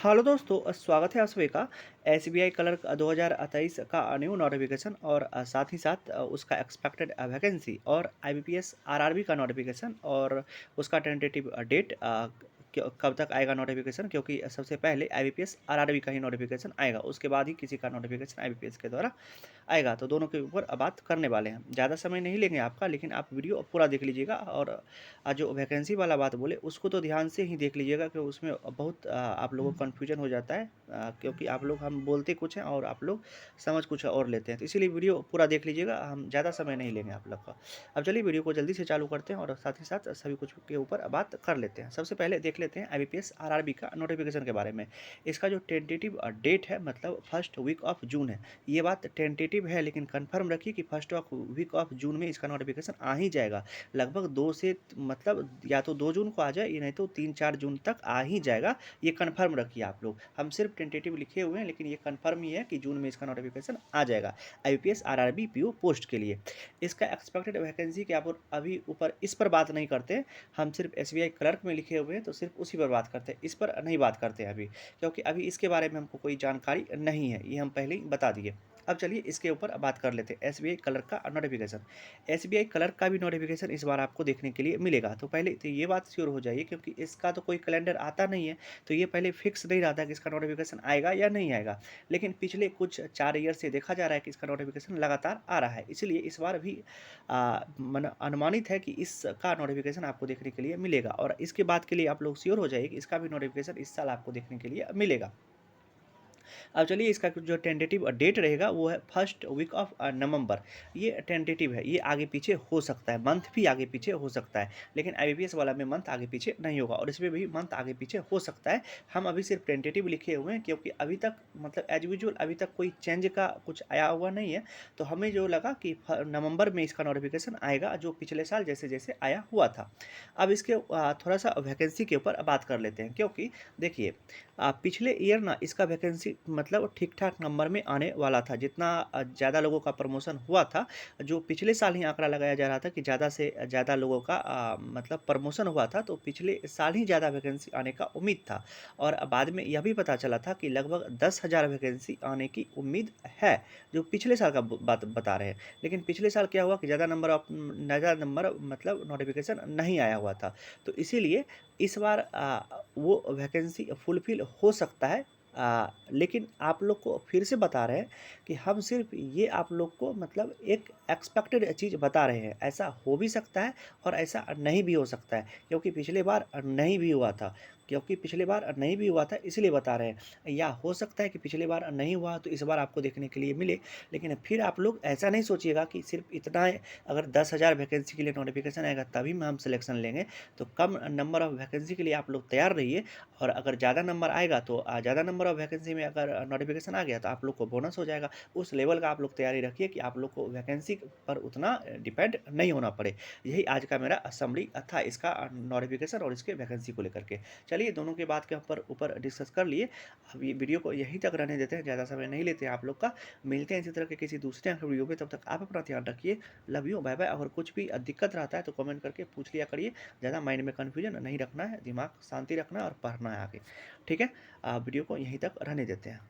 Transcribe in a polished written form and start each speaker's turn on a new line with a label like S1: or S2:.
S1: Hello दोस्तों, स्वागत है आप सभी का एसबीआई क्लर्क 2023 का न्यू नोटिफिकेशन और साथ ही साथ उसका एक्सपेक्टेड वैकेंसी और आईबीपीएस आरआरबी का नोटिफिकेशन और उसका टेंटेटिव डेट कब तक आएगा नोटिफिकेशन, क्योंकि सबसे पहले आईबीपीएस आरआरबी का ही नोटिफिकेशन आएगा, उसके बाद ही किसी का नोटिफिकेशन आईबीपीएस के द्वारा आएगा। तो दोनों के ऊपर बात करने वाले हैं। ज़्यादा समय नहीं लेंगे आपका, लेकिन आप वीडियो पूरा देख लीजिएगा और जो वैकेंसी वाला बात बोले उसको तो ध्यान से ही देख लीजिएगा कि उसमें बहुत आप लोगों को कन्फ्यूजन हो जाता है, क्योंकि आप लोग हम बोलते कुछ हैं और आप लोग समझ कुछ और लेते हैं। तो इसीलिए वीडियो पूरा देख लीजिएगा, हम ज़्यादा समय नहीं लेंगे आप लोग का। अब चलिए वीडियो को जल्दी से चालू करते हैं और साथ ही साथ सभी कुछ के ऊपर बात कर लेते हैं। सबसे पहले देख लेते हैं आईबीपीएस आरआरबी का नोटिफिकेशन के बारे में। इसका जो टेंटेटिव डेट है, मतलब फर्स्ट वीक ऑफ जून है। ये बात टेंटेटिव है, लेकिन कंफर्म रखिए कि first of week of June में इसका नोटिफिकेशन आ ही जाएगा। लगभग 2 से मतलब या तो 2 जून को आ जाए, या नहीं तो 3-4 जून तक आ ही जाएगा। ये कंफर्म रखिए आप लोग। हम सिर्फ टेंटेटिव लिखे हुए हैं, लेकिन ये कंफर्म ही है कि जून में इसका नोटिफिकेशन आ जाएगा आईपीएस आरआरबी पीओ पोस्ट के लिए। इसका एक्सपेक्टेड वैकेंसी के आप अभी ऊपर इस पर बात नहीं करते। हम सिर्फ एसबीआई क्लर्क में लिखे हुए हैं, तो सिर्फ उसी पर बात करते हैं, इस पर नहीं बात करते हैं अभी, क्योंकि अभी इसके बारे में हमको कोई जानकारी नहीं है, ये हम पहले ही बता दिए। अब चलिए इसके ऊपर बात कर लेते हैं, एसबीआई क्लर्क का नोटिफिकेशन। एसबीआई क्लर्क का भी नोटिफिकेशन इस बार आपको देखने के लिए मिलेगा। तो पहले तो ये बात श्योर हो जाइए, क्योंकि इसका तो कोई कैलेंडर आता नहीं है, तो ये पहले फिक्स नहीं रहता कि इसका नोटिफिकेशन आएगा या नहीं आएगा। लेकिन पिछले कुछ 4 ईयर से देखा जा रहा है कि इसका नोटिफिकेशन लगातार आ रहा है, इसलिए इस बार भी अनुमानित है कि इसका नोटिफिकेशन आपको देखने के लिए मिलेगा। और इसके बाद के लिए आप लोग श्योर हो जाइए कि इसका भी नोटिफिकेशन इस साल आपको देखने के लिए मिलेगा। अब चलिए इसका जो टेंटेटिव डेट रहेगा वो है फर्स्ट वीक ऑफ नवंबर। ये टेंटेटिव है, ये आगे पीछे हो सकता है, मंथ भी आगे पीछे हो सकता है, लेकिन आईबीपीएस वाला में मंथ आगे पीछे नहीं होगा और इसमें भी मंथ आगे पीछे हो सकता है। हम अभी सिर्फ टेंटेटिव लिखे हुए हैं, क्योंकि अभी तक मतलब एज यूजुअल अभी तक कोई चेंज का कुछ आया हुआ नहीं है। तो हमें जो लगा कि नवंबर में इसका नोटिफिकेशन आएगा, जो पिछले साल जैसे जैसे आया हुआ था। अब इसके थोड़ा सा वैकेंसी के ऊपर बात कर लेते हैं, क्योंकि देखिए पिछले ईयर ना इसका वैकेंसी मतलब ठीक-ठाक नंबर में आने वाला था। जितना ज़्यादा लोगों का प्रमोशन हुआ था, जो पिछले साल ही आंकड़ा लगाया जा रहा था कि ज़्यादा से ज़्यादा लोगों का मतलब प्रमोशन हुआ था, तो पिछले साल ही ज़्यादा वैकेंसी आने का उम्मीद था। और बाद में यह भी पता चला था कि लगभग 10,000 वैकेंसी आने की उम्मीद है, जो पिछले साल का ब बात बता रहे हैं। लेकिन पिछले साल क्या हुआ कि ज़्यादा नंबर मतलब नोटिफ़िकेशन नहीं आया हुआ था। तो इसीलिए इस बार वो वैकेंसी फुलफ़िल हो सकता है। लेकिन आप लोग को फिर से बता रहे हैं कि हम सिर्फ़ ये आप लोग को मतलब एक एक्सपेक्टेड चीज़ बता रहे हैं। ऐसा हो भी सकता है और ऐसा नहीं भी हो सकता है, क्योंकि पिछले बार नहीं भी हुआ था। क्योंकि पिछले बार नहीं भी हुआ था, इसलिए बता रहे हैं। या हो सकता है कि पिछली बार नहीं हुआ तो इस बार आपको देखने के लिए मिले। लेकिन फिर आप लोग ऐसा नहीं सोचिएगा कि सिर्फ़ इतना है, अगर 10,000 वैकेंसी के लिए नोटिफ़िकेशन आएगा तभी में हम सिलेक्शन लेंगे। तो कम नंबर ऑफ वैकेंसी के लिए आप लोग तैयार रहिए, और अगर ज़्यादा नंबर आएगा तो ज़्यादा नंबर ऑफ वैकेंसी में अगर नोटिफिकेशन आ गया तो आप लोग को बोनस हो जाएगा। उस लेवल का आप लोग तैयारी रखिए कि आप लोग को वैकेंसी पर उतना डिपेंड नहीं होना पड़े। यही आज का मेरा समरी था इसका नोटिफिकेशन और इसके वैकेंसी को लेकर के। चलिए दोनों के बात के ऊपर डिस्कस कर लिए। अब ये वीडियो को यहीं तक रहने देते हैं, ज़्यादा समय नहीं लेते हैं आप लोग का। मिलते हैं इसी तरह के किसी दूसरे वीडियो में, तब तक आप अपना ध्यान रखिए। Love you, bye bye. अगर कुछ भी दिक्कत रहता है तो कमेंट करके पूछ लिया करिए। ज़्यादा माइंड में कन्फ्यूजन नहीं रखना है, दिमाग शांति रखना है और पढ़ना है आगे। ठीक है? वीडियो को यहीं तक रहने देते हैं।